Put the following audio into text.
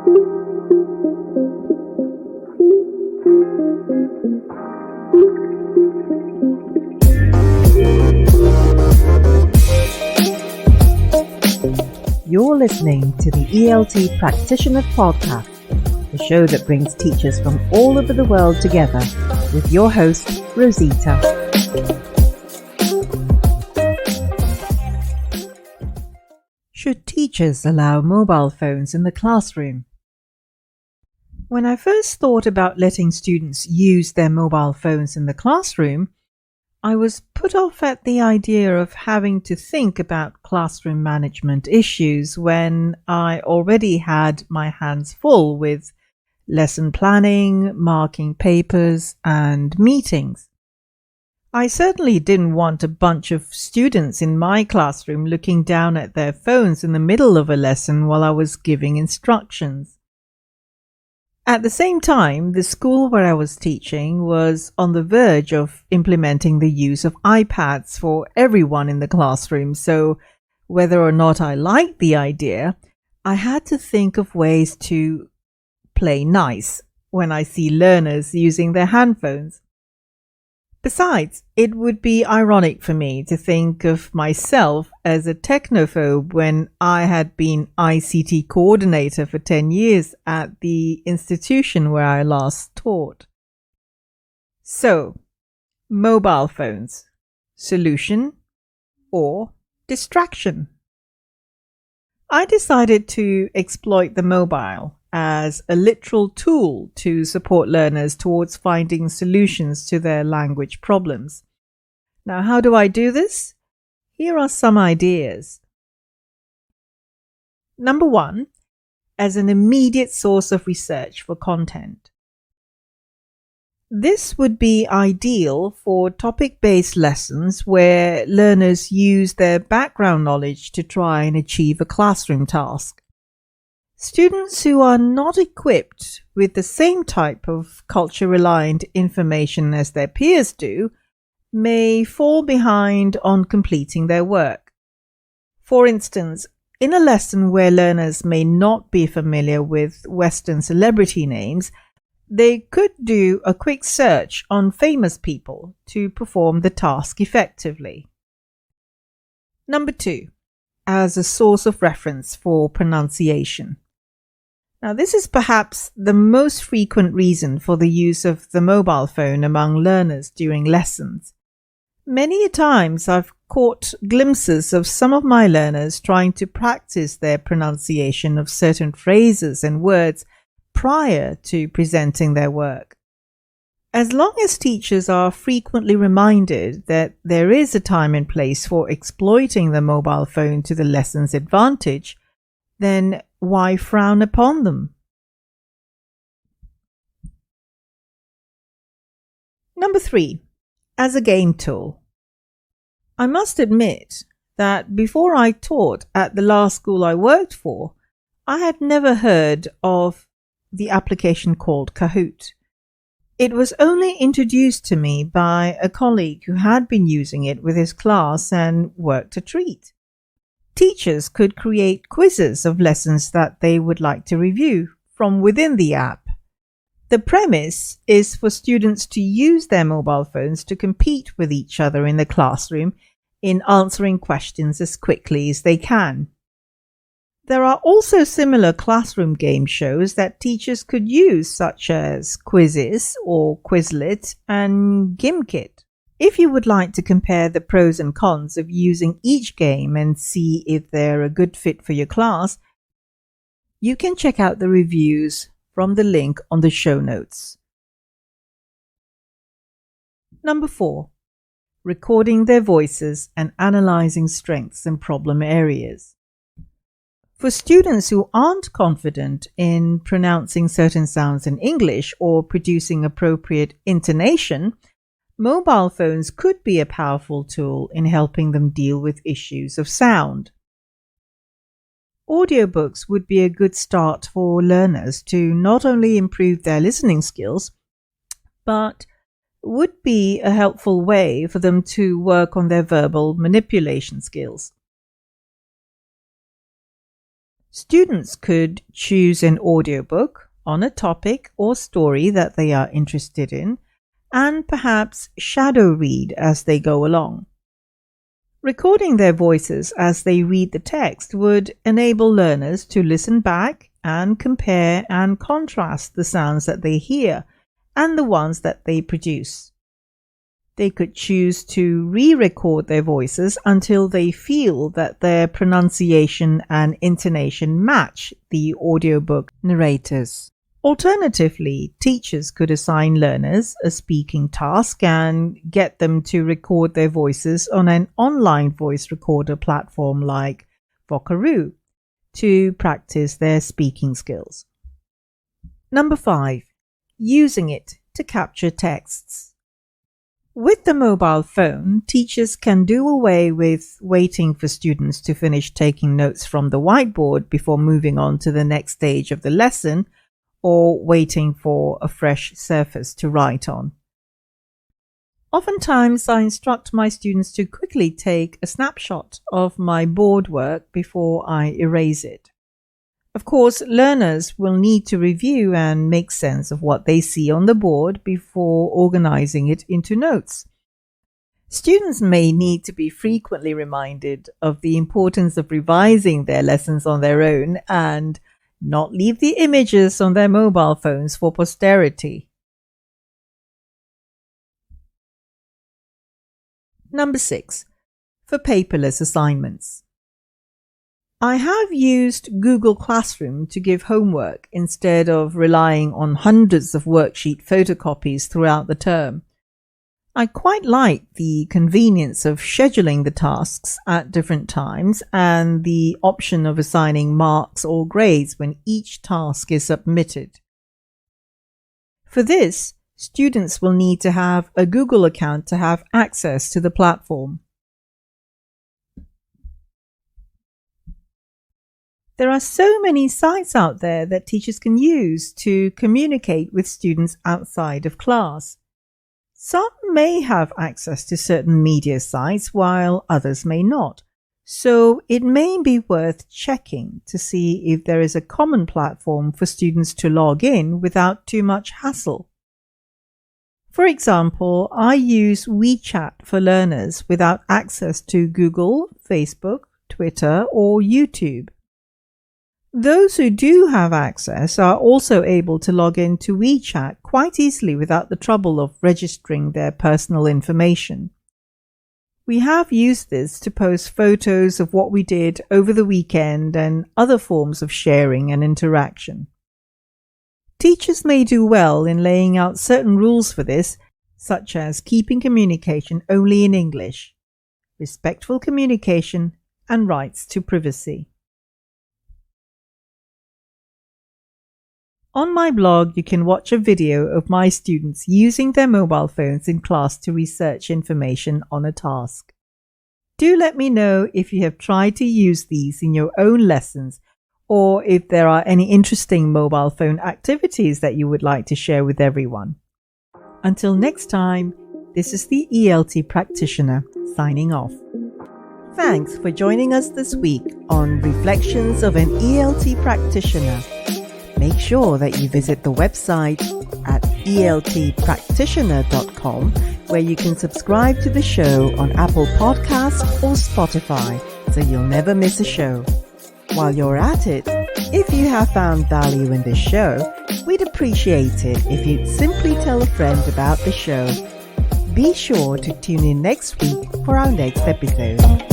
You're listening to the ELT Practitioner Podcast, the show that brings teachers from all over the world together with your host, Rosita. Should teachers allow mobile phones in the classroom? When I first thought about letting students use their mobile phones in the classroom, I was put off at the idea of having to think about classroom management issues when I already had my hands full with lesson planning, marking papers, and meetings. I certainly didn't want a bunch of students in my classroom looking down at their phones in the middle of a lesson while I was giving instructions. At the same time, the school where I was teaching was on the verge of implementing the use of iPads for everyone in the classroom, so whether or not I liked the idea, I had to think of ways to play nice when I see learners using their handphones. Besides, it would be ironic for me to think of myself as a technophobe when I had been ICT coordinator for 10 years at the institution where I last taught. So, mobile phones, solution or distraction? I decided to exploit the mobile as a literal tool to support learners towards finding solutions to their language problems. Now, how do I do this? Here are some ideas. Number 1, as an immediate source of research for content. This would be ideal for topic-based lessons where learners use their background knowledge to try and achieve a classroom task. Students who are not equipped with the same type of culture-reliant information as their peers do may fall behind on completing their work. For instance, in a lesson where learners may not be familiar with Western celebrity names, they could do a quick search on famous people to perform the task effectively. Number 2, as a source of reference for pronunciation. Now, this is perhaps the most frequent reason for the use of the mobile phone among learners during lessons. Many a times I've caught glimpses of some of my learners trying to practice their pronunciation of certain phrases and words prior to presenting their work. As long as teachers are frequently reminded that there is a time and place for exploiting the mobile phone to the lesson's advantage, then why frown upon them? Number 3, as a game tool. I must admit that before I taught at the last school I worked for, I had never heard of the application called Kahoot. It was only introduced to me by a colleague who had been using it with his class and worked a treat. Teachers could create quizzes of lessons that they would like to review from within the app. The premise is for students to use their mobile phones to compete with each other in the classroom in answering questions as quickly as they can. There are also similar classroom game shows that teachers could use, such as Quizzes or Quizlet and Gimkit. If you would like to compare the pros and cons of using each game and see if they're a good fit for your class, you can check out the reviews from the link on the show notes. Number 4, recording their voices and analyzing strengths and problem areas. For students who aren't confident in pronouncing certain sounds in English or producing appropriate intonation, mobile phones could be a powerful tool in helping them deal with issues of sound. Audiobooks would be a good start for learners to not only improve their listening skills, but would be a helpful way for them to work on their verbal manipulation skills. Students could choose an audiobook on a topic or story that they are interested in and perhaps shadow read as they go along. Recording their voices as they read the text would enable learners to listen back and compare and contrast the sounds that they hear and the ones that they produce. They could choose to re-record their voices until they feel that their pronunciation and intonation match the audiobook narrators. Alternatively, teachers could assign learners a speaking task and get them to record their voices on an online voice recorder platform like Vocaroo to practice their speaking skills. Number 5. Using it to capture texts. With the mobile phone, teachers can do away with waiting for students to finish taking notes from the whiteboard before moving on to the next stage of the lesson or waiting for a fresh surface to write on. Oftentimes, I instruct my students to quickly take a snapshot of my board work before I erase it. Of course, learners will need to review and make sense of what they see on the board before organizing it into notes. Students may need to be frequently reminded of the importance of revising their lessons on their own and not leave the images on their mobile phones for posterity. Number 6. For paperless assignments. I have used Google Classroom to give homework instead of relying on hundreds of worksheet photocopies throughout the term. I quite like the convenience of scheduling the tasks at different times and the option of assigning marks or grades when each task is submitted. For this, students will need to have a Google account to have access to the platform. There are so many sites out there that teachers can use to communicate with students outside of class. Some may have access to certain media sites while others may not, so it may be worth checking to see if there is a common platform for students to log in without too much hassle. For example, I use WeChat for learners without access to Google, Facebook, Twitter, or YouTube. Those who do have access are also able to log in to WeChat quite easily without the trouble of registering their personal information. We have used this to post photos of what we did over the weekend and other forms of sharing and interaction. Teachers may do well in laying out certain rules for this, such as keeping communication only in English, respectful communication, and rights to privacy. On my blog, you can watch a video of my students using their mobile phones in class to research information on a task. Do let me know if you have tried to use these in your own lessons or if there are any interesting mobile phone activities that you would like to share with everyone. Until next time, this is the ELT practitioner signing off. Thanks for joining us this week on Reflections of an ELT Practitioner. Make sure that you visit the website at lwxFH.com where you can subscribe to the show on Apple Podcasts or Spotify so you'll never miss a show. While you're at it, if you have found value in this show, we'd appreciate it if you'd simply tell a friend about the show. Be sure to tune in next week for our next episode.